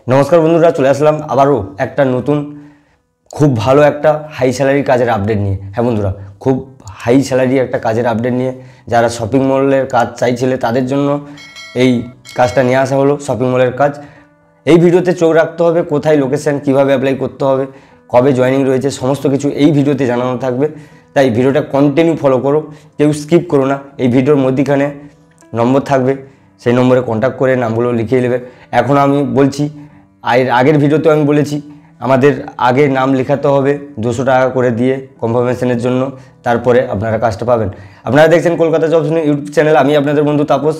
नमस्कार बंधुरा चले आसलाम आबारो एक नतून खूब भालो एक हाई सैलारि काजेर अपडेट निये। हाँ बंधुरा खूब हाई सैलारि एक काजेर अपडेट निये जारा शपिंग मलेर काज चाइछिले तादेर जन्य एई काजटा निये आसा हलो। शपिंग मलेर काज এই ভিডিওতে চোখ রাখতে হবে, কোথায় লোকেশন, কিভাবে অ্যাপ্লাই করতে হবে, কবে জয়েনিং রয়েছে, সমস্ত কিছু এই ভিডিওতে জানানো থাকবে। তাই ভিডিওটা কন্টিনিউ ফলো করো, কেউ স্কিপ করো না। এই ভিডিওর মধ্যখানে নম্বর থাকবে, সেই নম্বরে কন্ট্যাক্ট করে নামগুলো লিখিয়ে নেবে। এখন আমি বলছি, আগের ভিডিওতেও আমি বলেছি আমাদের আগে নাম লেখাতে হবে 200 টাকা করে দিয়ে কনফার্মেশনের জন্য, তারপরে আপনারা কাজটা পাবেন। আপনারা দেখছেন Kolkata jobs news YouTube channel, আমি আপনাদের বন্ধু তাপস।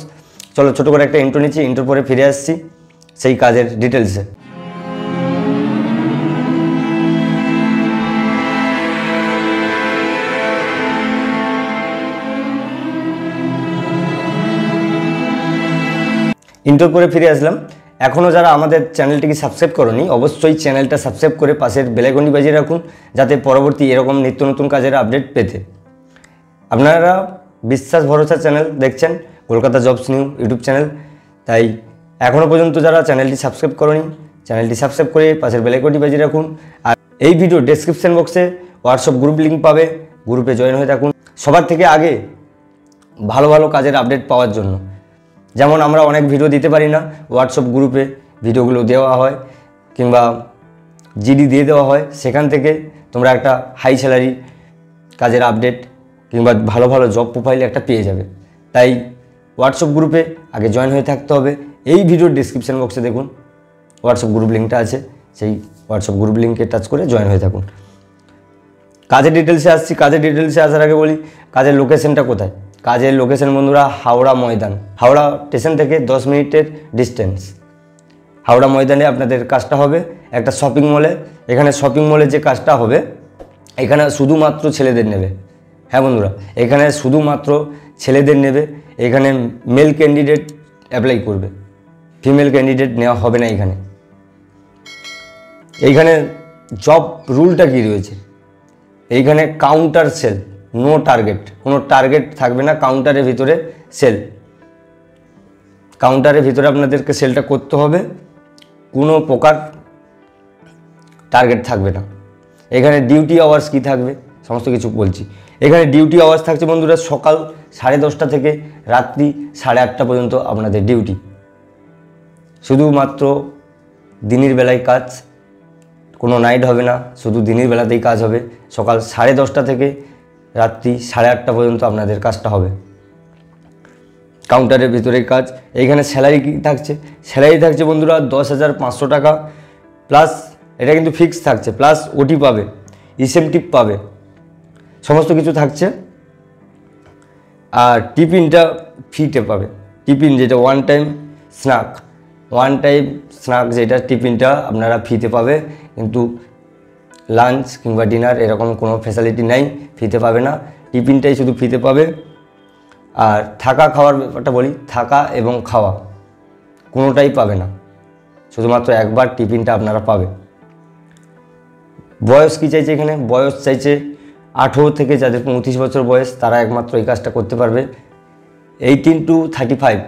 চলো ছোটো করে একটা ইন্ট্রো নিচ্ছি, ইন্ট্রোর পরে ফিরে আসছি সেই কাজের ডিটেলসে। ইন্ট্রোর পরে ফিরে আসলাম। এখনও যারা আমাদের চ্যানেলটিকে সাবস্ক্রাইব করোনি অবশ্যই চ্যানেলটা সাবস্ক্রাইব করে পাশের বেল আইকনটি বাজিয়ে রাখুন, যাতে পরবর্তী এরকম নিত্য নতুন কাজের আপডেট পেতে। আপনারা বিশ্বাস ভরসা চ্যানেল দেখছেন Kolkata jobs news YouTube channel, তাই এখনও পর্যন্ত যারা চ্যানেলটি সাবস্ক্রাইব করোনি চ্যানেলটি সাবস্ক্রাইব করে পাশের বেল আইকনটি বাজিয়ে রাখুন। আর এই ভিডিও ডেসক্রিপশন বক্সে হোয়াটসঅ্যাপ গ্রুপ লিঙ্ক পাবে, গ্রুপে জয়েন হয়ে থাকুন সবার থেকে আগে ভালো ভালো কাজের আপডেট পাওয়ার জন্য। যেমন আমরা অনেক ভিডিও দিতে পারি না, হোয়াটসঅ্যাপ গ্রুপে ভিডিওগুলো দেওয়া হয় কিংবা জিডি দিয়ে দেওয়া হয়, সেখান থেকে তোমরা একটা হাই স্যালারি কাজের আপডেট কিংবা ভালো ভালো জব প্রোফাইল একটা পেয়ে যাবে। তাই হোয়াটসঅ্যাপ গ্রুপে আগে জয়েন হয়ে থাকতে হবে। এই ভিডিওর ডিসক্রিপশন বক্সে দেখুন হোয়াটসঅ্যাপ গ্রুপ লিঙ্কটা আছে, সেই হোয়াটসঅ্যাপ গ্রুপ লিঙ্কে টাচ করে জয়েন হয়ে থাকুন। কাজের ডিটেলসে আসছি। কাজের ডিটেলসে আসার আগে বলি কাজের লোকেশনটা কোথায়। কাজের লোকেশন বন্ধুরা হাওড়া ময়দান, হাওড়া স্টেশন থেকে 10 মিনিটের ডিস্টেন্স। হাওড়া ময়দানে আপনাদের কাজটা হবে একটা শপিং মলে। এখানে শপিং মলে যে কাজটা হবে এখানে শুধুমাত্র ছেলেদের নেবে। হ্যাঁ বন্ধুরা, এখানে শুধুমাত্র ছেলেদের নেবে। এখানে মেল ক্যান্ডিডেট অ্যাপ্লাই করবে, ফিমেল ক্যান্ডিডেট নেওয়া হবে না। এইখানে জব রুলটা কী রয়েছে, এইখানে কাউন্টার সেল, নো টার্গেট, কোনো টার্গেট থাকবে না। কাউন্টারের ভিতরে সেল, কাউন্টারের ভিতরে আপনাদেরকে সেলটা করতে হবে, কোনো প্রকার টার্গেট থাকবে না। এখানে ডিউটি আওয়ার্স কী থাকবে সমস্ত কিছু বলছি। এখানে ডিউটি আওয়ার্স থাকছে বন্ধুরা সকাল 10:30 থেকে রাত্রি 8:30 পর্যন্ত আপনাদের ডিউটি। শুধুমাত্র দিনের বেলায় কাজ, কোনো নাইট হবে না, শুধু দিনের বেলাতেই কাজ হবে। সকাল 10:30 থেকে রাত্রি 8:30 পর্যন্ত আপনাদের কাজটা হবে, কাউন্টারের ভিতরে কাজ। এইখানে স্যালারি কী থাকছে, স্যালারি থাকছে বন্ধুরা 10,500 টাকা প্লাস, এটা কিন্তু ফিক্স থাকছে, প্লাস ওটি পাবে, ইনসেনটিভ পাবে, সমস্ত কিছু থাকছে। আর টিফিনটা ফ্রিতে পাবে, টিফিন যেটা ওয়ান টাইম স্ন্যাক যেটা টিফিনটা আপনারা ফ্রিতে পাবে, কিন্তু লাঞ্চ কিংবা ডিনার এরকম কোনো ফ্যাসিলিটি নাই, ফ্রিতে পাবে না, টিফিনটাই শুধু ফ্রিতে পাবে। আর থাকা খাওয়ার ব্যাপারটা বলি, থাকা এবং খাওয়া কোনোটাই পাবে না, শুধুমাত্র একবার টিফিনটা আপনারা পাবে। বয়স কী চাইছে, এখানে বয়স চাইছে 18 থেকে যাদের 29 বছর বয়স তারা একমাত্র এই কাজটা করতে পারবে। 18 to 35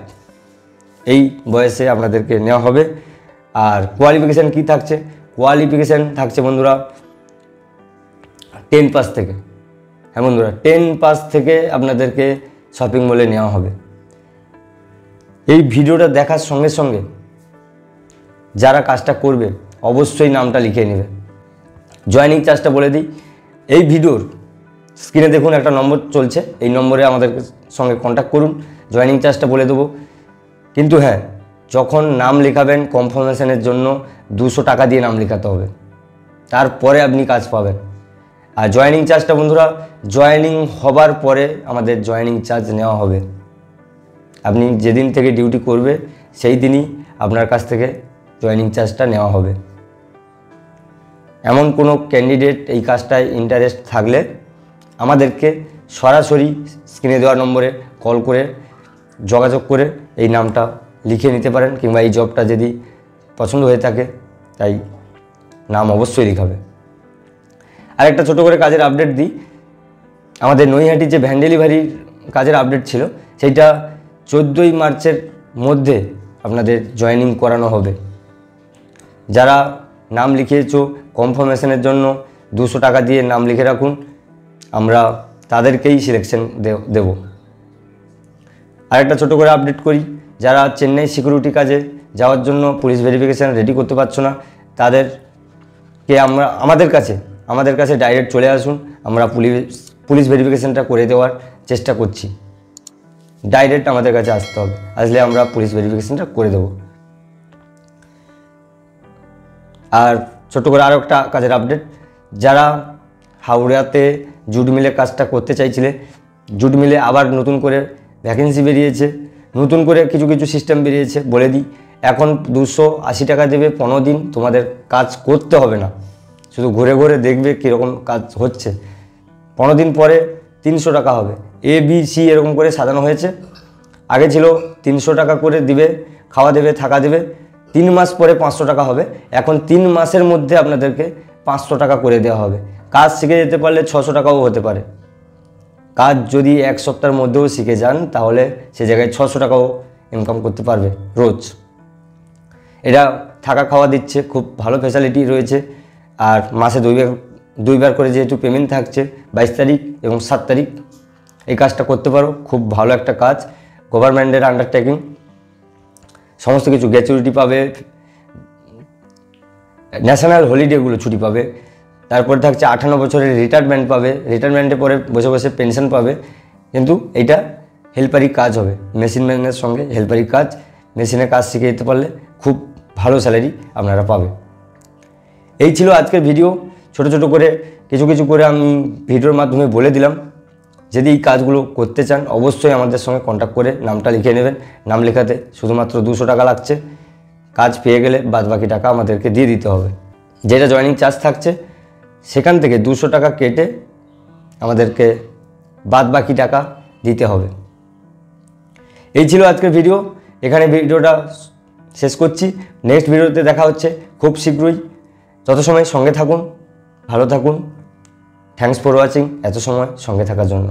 এই বয়সে আপনাদেরকে নেওয়া হবে। আর কোয়ালিফিকেশান কী থাকছে, কোয়ালিফিকেশান থাকছে বন্ধুরা 10 পাস থেকে। হ্যাঁ বন্ধুরা, 10 পাস থেকে আপনাদেরকে শপিং মলে নেওয়া হবে। এই ভিডিওটা দেখার সঙ্গে সঙ্গে যারা কাজটা করবে অবশ্যই নামটা লিখে নেবে। জয়েনিং চার্জটা বলে দিই, এই ভিডিওর স্ক্রিনে দেখুন একটা নম্বর চলছে, এই নম্বরে আমাদের সঙ্গে কন্ট্যাক্ট করুন, জয়েনিং চার্জটা বলে দেবো। কিন্তু হ্যাঁ, যখন নাম লেখাবেন কনফার্মেশনের জন্য 200 টাকা দিয়ে নাম লেখাতে হবে, তারপরে আপনি কাজ পাবেন। আর জয়েনিং চার্জটা বন্ধুরা জয়েনিং হবার পরে আমাদের জয়েনিং চার্জ নেওয়া হবে। আপনি যেদিন থেকে ডিউটি করবে সেই দিনই আপনার কাছ থেকে জয়েনিং চার্জটা নেওয়া হবে। এমন কোনো ক্যান্ডিডেট এই কাজটায় ইন্টারেস্ট থাকলে আমাদেরকে সরাসরি স্ক্রিনে দেওয়া নম্বরে কল করে যোগাযোগ করে এই নামটা লিখে নিতে পারেন, কিংবা এই জবটা যদি পছন্দ হয়ে থাকে তাই নাম অবশ্যই লিখাবে। আর একটা ছোটো করে কাজের আপডেট দিই, আমাদের নৈহাটির যে ভ্যান ডেলিভারির কাজের আপডেট ছিল সেইটা 14ই মার্চের মধ্যে আপনাদের জয়েনিং করানো হবে। যারা নাম লিখিয়েছো কনফার্মেশনের জন্য 200 টাকা দিয়ে নাম লিখে রাখুন, আমরা তাদেরকেই সিলেকশন দেব। আরেকটা ছোটো করে আপডেট করি, যারা চেন্নাই সিকিউরিটি কাজে যাওয়ার জন্য পুলিশ ভেরিফিকেশান রেডি করতে পারছো না, তাদেরকে আমাদের কাছে ডাইরেক্ট চলে আসুন, আমরা পুলিশ ভেরিফিকেশানটা করে দেওয়ার চেষ্টা করছি। ডাইরেক্ট আমাদের কাছে আসতে হবে, আসলে আমরা পুলিশ ভেরিফিকেশানটা করে দেব। আর ছোট্ট করে আরও একটা কাজের আপডেট, যারা হাওড়াতে জুট মিলে কাজটা করতে চাইছিলে, জুট মিলে আবার নতুন করে ভ্যাকেন্সি বেরিয়েছে, নতুন করে কিছু সিস্টেম বেরিয়েছে। বলে দিই, এখন 280 টাকা দেবে, 15 দিন তোমাদের কাজ করতে হবে না, শুধু ঘুরে ঘুরে দেখবে কীরকম কাজ হচ্ছে। 15 দিন পরে 300 টাকা হবে, ABC এরকম করে সাজানো হয়েছে। আগে ছিল 300 টাকা করে দিবে, খাওয়া দেবে, থাকা দেবে। 3 মাস পরে 500 টাকা হবে। এখন 3 মাসের মধ্যে আপনাদেরকে 500 টাকা করে দেওয়া হবে। কাজ শিখে যেতে পারলে 600 টাকাও হতে পারে। কাজ যদি 1 সপ্তাহের মধ্যেও শিখে যান তাহলে সে জায়গায় 600 টাকাও ইনকাম করতে পারবে রোজ। এটা থাকা খাওয়া দিচ্ছে, খুব ভালো ফ্যাসিলিটি রয়েছে। আর মাসে দুইবার করে যেহেতু পেমেন্ট থাকছে, 22 তারিখ এবং 7 তারিখ, এই কাজটা করতে পারো। খুব ভালো একটা কাজ, গভর্নমেন্টের আন্ডারটেকিং, সমস্ত কিছু গ্র্যাচুইটি পাবে, ন্যাশনাল হলিডেগুলো ছুটি পাবে। তারপর থাকছে 58 বছরের রিটায়ারমেন্ট পাবে, রিটায়ারমেন্টের পরে বসে বসে পেনশন পাবে। কিন্তু এইটা হেল্পারি কাজ হবে, মেশিন ম্যানের সঙ্গে হেল্পারি কাজ। মেশিনে কাজ শিখে যেতে পারলে খুব ভালো স্যালারি আপনারা পাবে। এই ছিল আজকের ভিডিও। ছোট করে কিছু করে আমি ভিডিওর মাধ্যমে বলে দিলাম। যদি এই কাজগুলো করতে চান অবশ্যই আমাদের সঙ্গে কন্ট্যাক্ট করে নামটা লিখে নেবেন। নাম লেখাতে শুধুমাত্র 200 টাকা লাগছে। কাজ পেয়ে গেলে বাদবাকি টাকা আমাদেরকে দিয়ে দিতে হবে। যেটা জয়েনিং চার্জ থাকছে সেখান থেকে 200 টাকা কেটে আমাদেরকে বাদবাকি টাকা দিতে হবে। এই ছিল আজকের ভিডিও, এখানে ভিডিওটা শেষ করছি। নেক্সট ভিডিওতে দেখা হচ্ছে খুব শীঘ্রই। যত সময় সঙ্গে থাকুন, ভালো থাকুন। থ্যাঙ্কস ফর ওয়াচিং, এত সময় সঙ্গে থাকার জন্য।